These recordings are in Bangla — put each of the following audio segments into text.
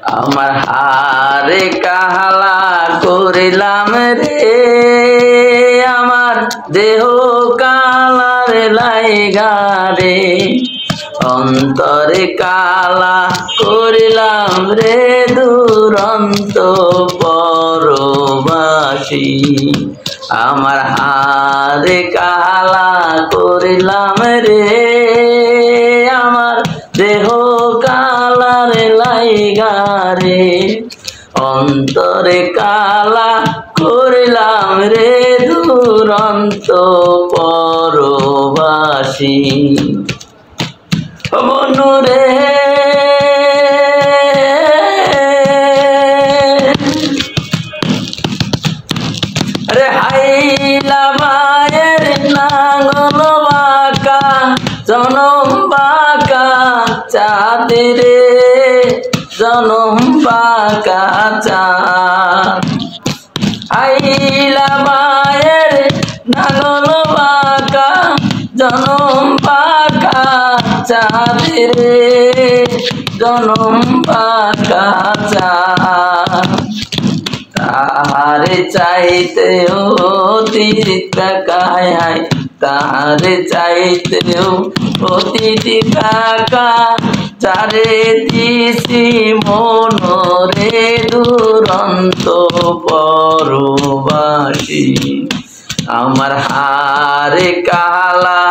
আমার হারে কাহালা করিলাম রে, আমার দেহ কালার লাইগা রে, অন্তরে কালা করিলাম রে দুরন্ত পরবাসী। আমার হারে কালা করিলাম রে, আমার দেহ কালার লাইগা রে, অন্তরে কালা করিলাম রে দুরন্ত পরবাসী। মনু রে রে হাইলা মায়ের নাঙল বাঁকা, জনম বাঁকা চাঁদ রে, জনম বাঁকা চাঁদ। হাইলা মায়ের নাঙল বাঁকা, জনম বাঁকা চাঁদ রে, জনম বাঁকা চাঁদ। তাহারে চাইতেও অতীত কাকায়, তাহারে চাইতেও অতীত কাকা, চারে দিছি মনরে দুরন্ত পরবাসী। আমার হারে কালা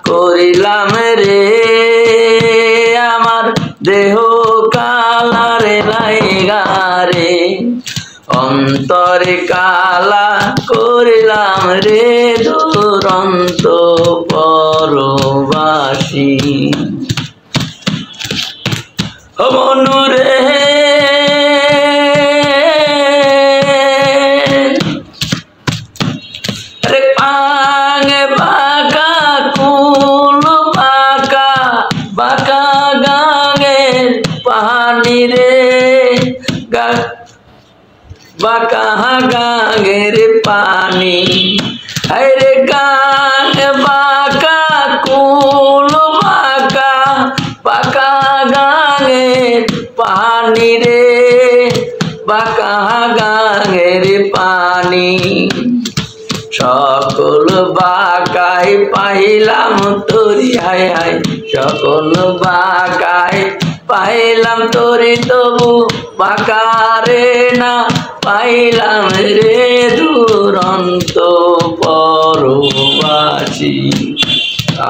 করিলাম রে, আমার দেহ কালারে লাইগা রে, অন্তরে কালা করিলাম রে দুরন্ত পরবাসী। মনু রে পাঙে বাঁকা কুল বাঁকা, বাঁকা গাঙের পানি রে, বাঁকা গাঙের পানি। আরে গাঙ বাঁকা কুল বাঁকা, বাঁকা গাঙের পানি রে, বাঁকা গাঙের পানি। সকল বাঁকায় পাইলাম তোরি, হায় হায় সকল বাঁকায় পাইলাম তোরি, তবু বাঁকারে না পাইলাম রে দুরন্ত পরবাসী।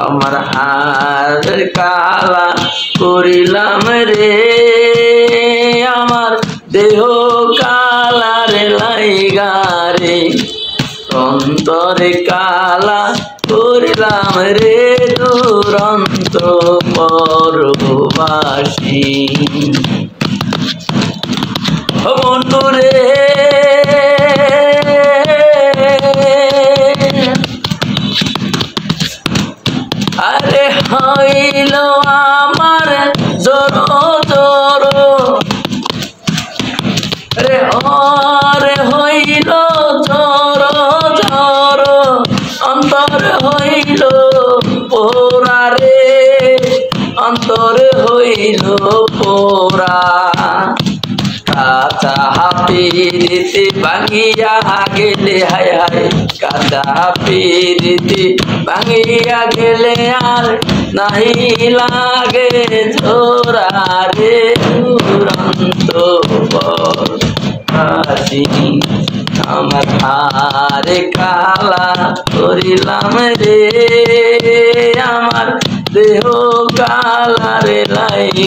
আমার হার কালা করিলাম রে, আমার দেহ কালার লাইগা রে, অন্তরে কালা করিলাম রে দুরন্ত পরবাসী। মনু রে আরে হইল আমার জোর জোর রে, হরে হইল জোর জোর, অন্তর হইল পোরা রে, অন্তর হইল পোরা। কাঁচা পিরিতি ভাঙিয়া গেলে, হায় হায় কাঁচা পিরিতি ভাঙিয়া গেলে আর নাই লাগে জোড়া রে দুরন্ত পরবাসী। আমার হারে কালা করিলাম রে, আমার দেহ কালারে লাই